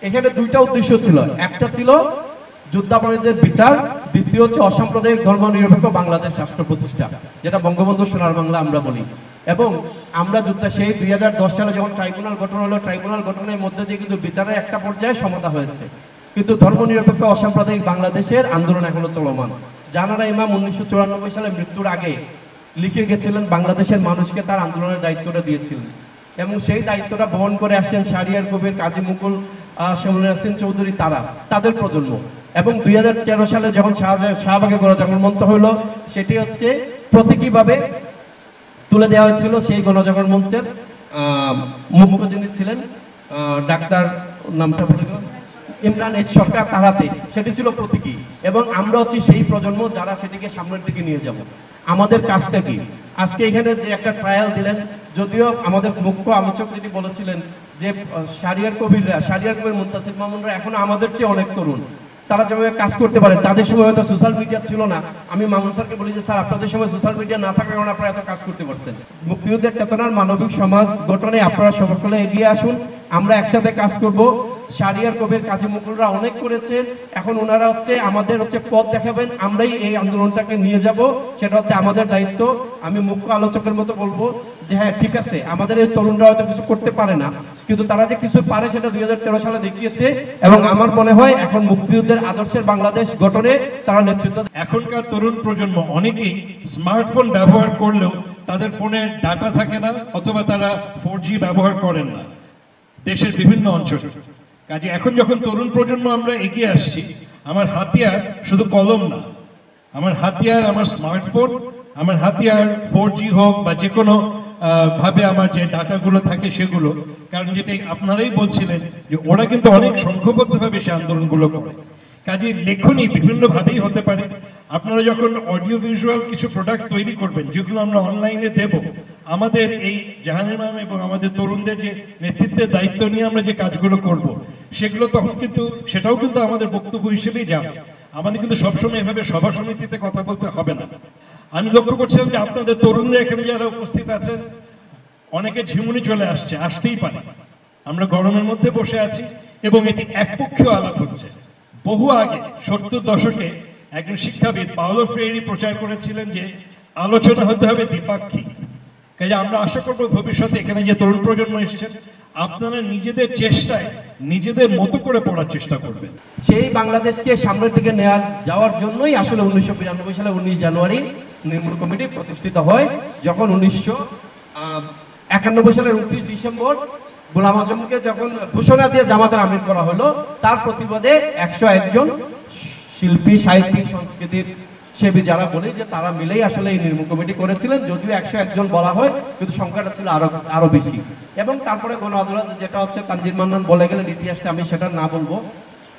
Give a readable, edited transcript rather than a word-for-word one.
এখানে দুইটা উদ্দেশ্য ছিল, একটা ছিল যুদ্ধাপরাধীদের বিচার, দ্বিতীয় হচ্ছে অসাম্প্রদায়িক ধর্ম নিরপেক্ষ বাংলাদেশ রাষ্ট্র প্রতিষ্ঠা, যেটা বঙ্গবন্ধু সোনার বাংলা আমরা বলি। এবং আমরা সেই 2010 সালে যখন ট্রাইব্যুনাল গঠন হলো, ট্রাইব্যুনাল গঠনের মধ্যে দিয়ে কিন্তু বিচারের একটা পর্যায়ে সমতা হয়েছে, কিন্তু ধর্মনিরপেক্ষ অসাম্প্রদায়িক বাংলাদেশের আন্দোলন এখনো চলমান। জানারা ইমাম 1994 সালে মৃত্যুর আগে লিখে গেছিলেন বাংলাদেশের মানুষকে তার আন্দোলনের দায়িত্বটা দিয়েছিলেন, এবং সেই দায়িত্বটা বহন করে আসছেন শাহরিয়ার কবির, কাজী মুকুল, শেমুল ইয়াসিন চৌধুরী, তাদের প্রজন্ম। এবং 2013 সালে যখন শাহবাগে গণজাগরণ মঞ্চ হলো, সেটি হচ্ছে প্রতীকীভাবে তুলে দেওয়া হয়েছিল সেই গণজাগরণ মঞ্চের মুখ্য যিনি ছিলেন ডাক্তার নামটা বলে গেল ইমরান এইচ সরকার, তার হাতে সেটি ছিল প্রতীকী। এবং আমরা হচ্ছে সেই প্রজন্ম যারা সেটিকে সামনের দিকে নিয়ে যাব। আমাদের কাজটা কি? আজকে এখানে যে একটা ট্রায়াল দিলেন, যদিও আমাদের মুখ্য আলোচক যেটি বলেছিলেন যে শাহরিয়ার কবির, মুনতাসির মামুনরা এখন আমাদের চেয়ে অনেক তরুণ, তারা যেভাবে কাজ করতে পারে, তাদের সময় হয়তো সোশ্যাল মিডিয়া ছিল না। আমি মামুন স্যারকে বলি যে স্যার, আপনাদের সময় সোশ্যাল মিডিয়া না থাকার কারণে আপনারা এত কাজ করতে পারছেন। মুক্তিযুদ্ধের চেতনার মানবিক সমাজ গঠনে আপনারা সকলে এগিয়ে আসুন, আমরা একসাথে কাজ করব। শাহরিয়ার কবির, কাজী মুকুলরা অনেক করেছেন, এখন ওনারা আমাদের পথ দেখাবেন, আমরাই এই আন্দোলনটাকে নিয়ে যাব, সেটা হচ্ছে আমাদের দায়িত্ব। আমি মুখ্য আলোচকের মতো বলবো যে হ্যাঁ ঠিক আছে, আমাদের এই তরুণরা হয়তো কিছু করতে পারে না, কিন্তু তারা যে কিছু পারে সেটা 2013 সালে দেখিয়েছে। এবং আমার মনে হয় এখন মুক্তিযুদ্ধের আদর্শের বাংলাদেশ গঠনে তারা নেতৃত্ব। এখনকার তরুণ প্রজন্ম অনেকেই স্মার্টফোন ব্যবহার করলেও তাদের ফোনে ডাটা থাকে না, অথবা তারা 4G ব্যবহার করেন না দেশের বিভিন্ন অঞ্চলে। কাজে এখন যখন তরুণ প্রজন্ম আমরা এগিয়ে আসছি, আমার হাতিয়ার শুধু কলম না, আমার হাতিয়ার আমার স্মার্টফোন, আমার হাতিয়ার 4G হোক বা যে কোনো ভাবে আমার যে ডাটাগুলো থাকে সেগুলো। কারণ যেটা আপনারাই বলছিলেন যে ওরা কিন্তু অনেক সংঘবদ্ধভাবে সে আন্দোলনগুলো করে। কাজে লেখনী বিভিন্নভাবেই হতে পারে। আপনারা যখন অডিও ভিজুয়াল কিছু প্রোডাক্ট তৈরি করবেন, যেগুলো আমরা অনলাইনে দেব, আমাদের এই জাহানের ম্যাম এবং আমাদের তরুণদের যে নেতৃত্বের দায়িত্ব নিয়ে আমরা যে কাজগুলো করব, সেগুলো তখন কিন্তু সেটাও কিন্তু আমাদের বক্তব্য হিসেবেই যাবে। আমাদের কিন্তু সবসময় এভাবে সভা সমিতিতে কথা বলতে হবে না। আমি লক্ষ্য করছিলাম যে আপনাদের তরুণরা এখানে যারা উপস্থিত আছেন, অনেকে ঝিমুনি চলে আসতেই পারে। আমরা গরমের মধ্যে বসে আছি এবং এটি একপক্ষীয় আলাপ হচ্ছে। বহু আগে 70 দশকে একজন শিক্ষাবিদ পাওলো ফ্রেইরি প্রচার করেছিলেন যে আলোচনা হতে হবে দ্বিপাক্ষিক। কাজে আমরা আশা করব ভবিষ্যতে এখানে যে তরুণ প্রজন্ম এসেছেন, আপনারা নিজেদের চেষ্টায় নিজেদের মতো করে পড়ার চেষ্টা করবেন। সেই বাংলাদেশকে সামনের দিকে যাওয়ার জন্যই আসলে 1992 সালে 19 জানুয়ারি নির্মূল কমিটি প্রতিষ্ঠিত হয়, যখন 1991 সালের 29 ডিসেম্বর গোলাম আজমকে যখন ঘোষণা দিয়ে জামাতের আমির করা হলো, তার প্রতিবাদে 101 জন শিল্পী, সাহিত্যিক, সংস্কৃতির সেবী যারা বলি যে তারা মিলেই আসলে এই নির্মূল কমিটি করেছিলেন। যদিও 101 জন বলা হয়, কিন্তু সংখ্যাটা ছিল আরো বেশি। এবং তারপরে গণ আদালত, যেটা তানজির মান্নান বলে গেলেন ইতিহাসটা, আমি সেটা না বলবো,